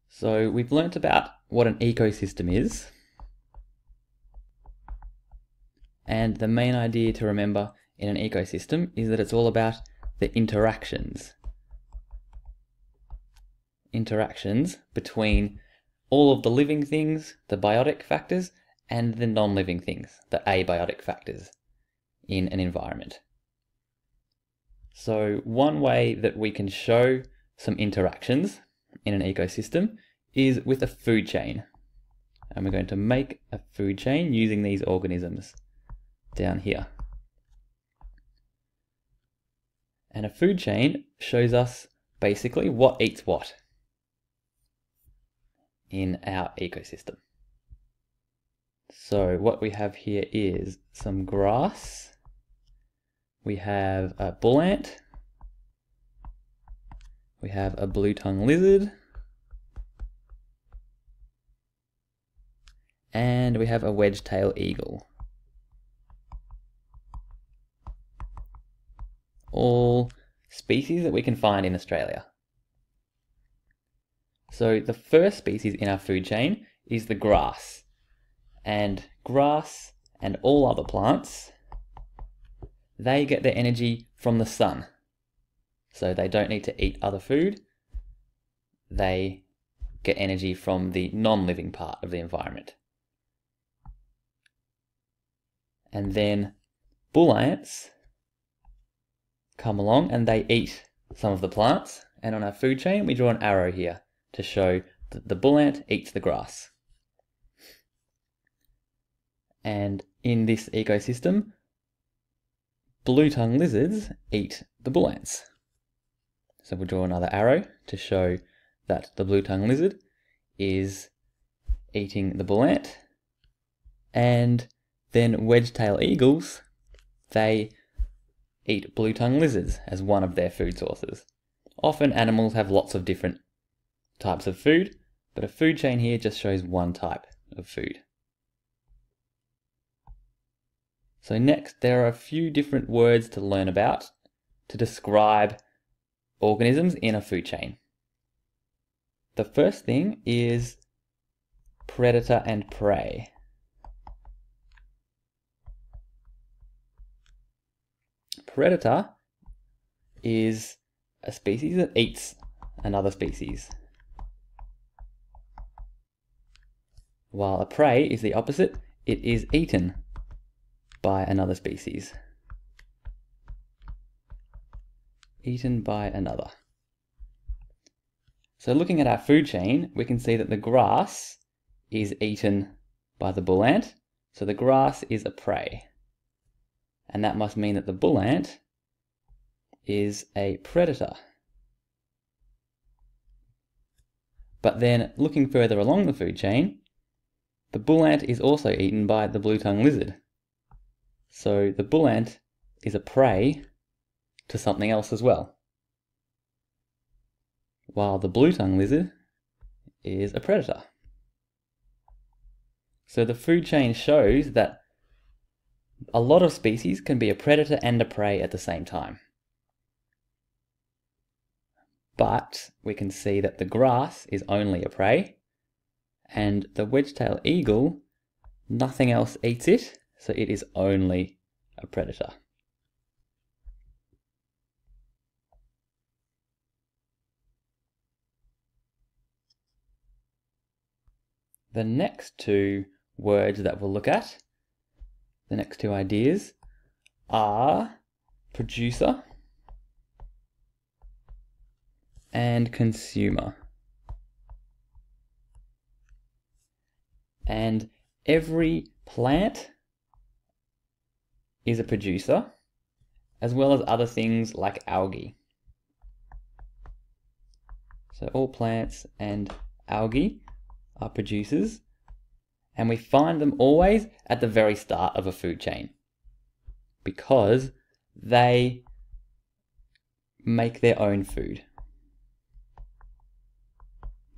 So we've learnt about what an ecosystem is, and the main idea to remember in an ecosystem is that it's all about the interactions between all of the living things, the biotic factors, and the non-living things, the abiotic factors in an environment. So one way that we can show some interactions in an ecosystem is with a food chain. And we're going to make a food chain using these organisms down here. And a food chain shows us basically what eats what in our ecosystem. So what we have here is some grass. We have a bull ant. We have a blue-tongued lizard. And we have a wedge-tailed eagle. All species that we can find in Australia. So the first species in our food chain is the grass. And grass and all other plants, they get their energy from the sun. So they don't need to eat other food. They get energy from the non-living part of the environment. And then bull ants come along and they eat some of the plants. And on our food chain, we draw an arrow here to show that the bull ant eats the grass. And in this ecosystem, blue-tongued lizards eat the bull ants. So we'll draw another arrow to show that the blue-tongued lizard is eating the bull ant. And then wedge-tailed eagles, they eat blue-tongued lizards as one of their food sources. Often animals have lots of different types of food, but a food chain here just shows one type of food. So next, there are a few different words to learn about to describe organisms in a food chain. The first thing is predator and prey. Predator is a species that eats another species, while a prey is the opposite. It is eaten by another species. Eaten by another. So looking at our food chain, we can see that the grass is eaten by the bull ant. So the grass is a prey. And that must mean that the bull ant is a predator. But then looking further along the food chain, the bull ant is also eaten by the blue-tongued lizard. So the bull ant is a prey to something else as well, while the blue-tongued lizard is a predator. So the food chain shows that a lot of species can be a predator and a prey at the same time. But we can see that the grass is only a prey, and the wedge-tailed eagle, nothing else eats it, so it is only a predator. The next two words that we'll look at, the next two ideas, are producer and consumer. And every plant is a producer, as well as other things like algae. So all plants and algae are producers, and we find them always at the very start of a food chain because they make their own food.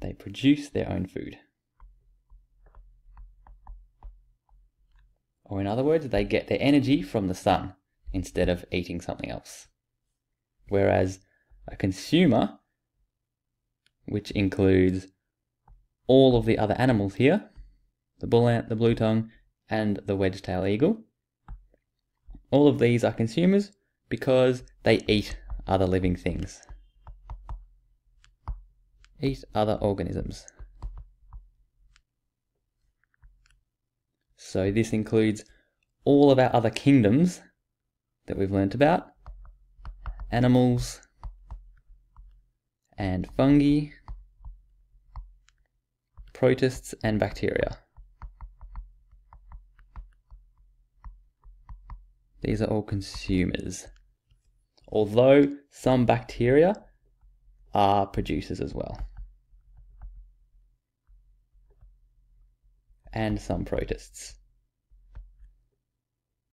They produce their own food. Or in other words, they get their energy from the sun instead of eating something else. Whereas a consumer, which includes all of the other animals here, the bull ant, the blue tongue, and the wedge-tailed eagle. All of these are consumers because they eat other living things. Eat other organisms. So this includes all of our other kingdoms that we've learnt about. Animals and fungi, protists and bacteria. These are all consumers, although some bacteria are producers as well, and some protists.